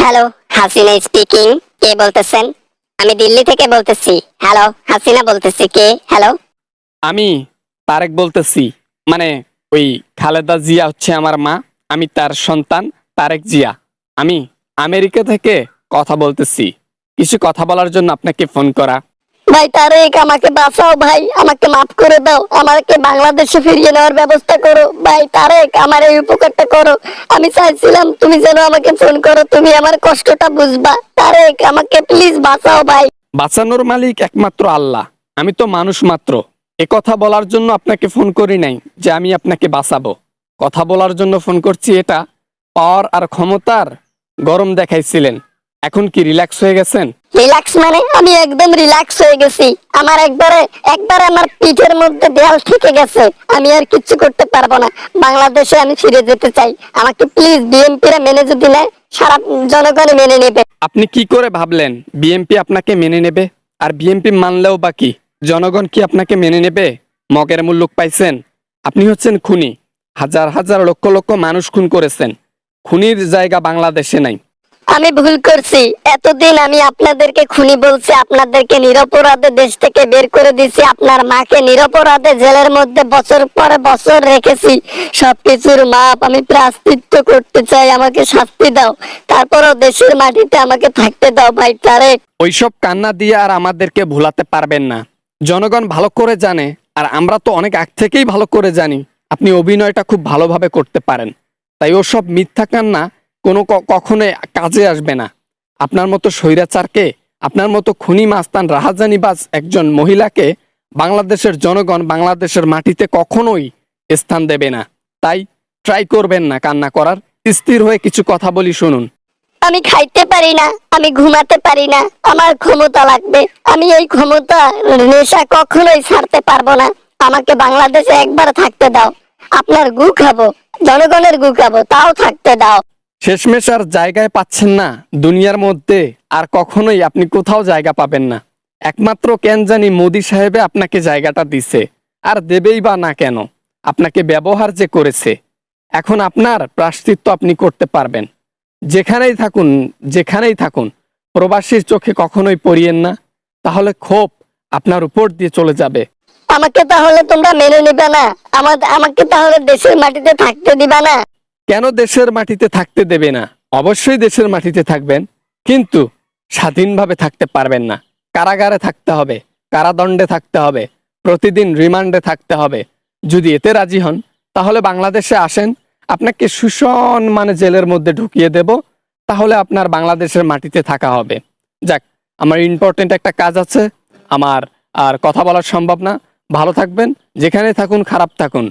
Hello, Hasina speaking. কে বলতেছেন? আমি দিল্লি থেকে বলতেছি। হ্যালো, হাসিনা বলতেছি। কে? হ্যালো। আমি তারেক বলতেছি। মানে ওই খালেদা জিয়া হচ্ছে আমার মা, আমি তার সন্তান তারেক জিয়া। আমি আমেরিকা থেকে কথা বলতেছি। কিছু কথা বলার জন্য আপনাকে ফোন করা। ভাই তারেক, আমাকে বাঁচাও ভাই, আমাকে মাফ করে দাও, আমাকে বাংলাদেশে ফিরিয়ে নেওয়ার ব্যবস্থা করো। ভাই তারেক, আমার এই উপকারটা করো। আমি চাইছিলাম তুমি যেন আমাকে ফোন করো, তুমি আমার কষ্টটা বুঝবা। তারেক, আমাকে প্লিজ বাঁচাও ভাই। বাঁচানোর মালিক একমাত্র আল্লাহ, আমি তো মানুষ মাত্র। এ কথা বলার জন্য আপনাকে ফোন করি নাই যে আমি আপনাকে বাঁচাবো। কথা বলার জন্য ফোন করছি। এটা পাওয়ার আর ক্ষমতার গরম দেখাইছিলেন, এখন কি রিল্যাক্স হয়ে গেছেন? রিল্যাক্স মানে? আমি একদম রিল্যাক্স হয়ে গেছি। আমার একবারে একবারে আমার পিঠের মধ্যে দেয়াল ঠেকে গেছে। আমি আর কিচ্ছু করতে পারবো না। বাংলাদেশে আমি ফিরে যেতে চাই। আমাকে প্লিজ বিএনপিরা মেনে যদি নেয়, সারা জনগণই মেনে নেবে। আপনি কি করে ভাবলেন বিএনপি আপনাকে মেনে নেবে? আর বিএনপি মানলেও বাকি জনগণ কি আপনাকে মেনে নেবে? মগের মুল্লুক পাইছেন? আপনি হচ্ছেন খুনি। হাজার হাজার লক্ষ লক্ষ মানুষ খুন করেছেন। খুনির জায়গা বাংলাদেশে নাই। আমি ভুল করছি। এতদিন আমি আপনাদেরকে খুনি বলছি, আপনাদেরকে নিরপরাধে দেশ থেকে বের করে দিছি, আপনার মাকে নিরপরাধে জেলের মধ্যে বছর পরে বছর রেখেছি। সবকিছুর মাপ আমি প্রায়শ্চিত্ত করতে চাই। আমাকে শাস্তি দাও, তারপরও দেশের মাটিতে আমাকে থাকতে দাও ভাই তারেক। ওইসব কান্না দিয়ে আর আমাদেরকে ভুলাতে পারবেন না। জনগণ ভালো করে জানে, আর আমরা তো অনেক আগ থেকেই ভালো করে জানি আপনি অভিনয়টা খুব ভালোভাবে করতে পারেন। তাই ওসব মিথ্যা কান্না কখনোই কাজে আসবে না। আপনার মতো স্বৈরাচারকে, আপনার মতো খুনি মাস্তান রাহাজানিবাজ একজন মহিলাকে বাংলাদেশের জনগণ বাংলাদেশের মাটিতে কখনোই স্থান দেবে না। তাই ট্রাই করবেন না কান্না করার। স্থির হয়ে কিছু কথা বলি, শুনুন। আমি খাইতে পারি না, আমি ঘুমাতে পারি না, আমার ক্ষমতা লাগবে। আমি এই ক্ষমতা নেশা কখনোই ছাড়তে পারবো না। আমাকে বাংলাদেশে একবার থাকতে দাও। আপনার গু খাবো, জনগণের গু খাবো, তাও থাকতে দাও। শেষমেশ আর জায়গায় পাচ্ছেন না দুনিয়ার মধ্যে, আর কখনোই আপনি কোথাও জায়গা পাবেন না। একমাত্র কেন জানি মোদি সাহেবে আপনাকে জায়গাটা দিছে, আর দেবেই বা না কেন? আপনাকে ব্যবহার যে করেছে, এখন আপনার প্রায়শ্চিত্ত আপনি করতে পারবেন। যেখানেই থাকুন, যেখানেই থাকুন, প্রবাসীর চোখে কখনোই পড়িয়েন না, তাহলে ক্ষোভ আপনার উপর দিয়ে চলে যাবে। আমাকে তাহলে তোমরা মেনে নিবে না? আমাকে তাহলে দেশের মাটিতে থাকতে দিবা না? কেন দেশের মাটিতে থাকতে দেবে না? অবশ্যই দেশের মাটিতে থাকবেন, কিন্তু স্বাধীনভাবে থাকতে পারবেন না। কারাগারে থাকতে হবে, কারাদণ্ডে থাকতে হবে, প্রতিদিন রিমান্ডে থাকতে হবে। যদি এতে রাজি হন তাহলে বাংলাদেশে আসেন, আপনাকে সুসম্মানে জেলের মধ্যে ঢুকিয়ে দেব, তাহলে আপনার বাংলাদেশের মাটিতে থাকা হবে। যাক, আমার ইম্পর্টেন্ট একটা কাজ আছে, আমার আর কথা বলা সম্ভব না। ভালো থাকবেন, যেখানে থাকুন খারাপ থাকুন।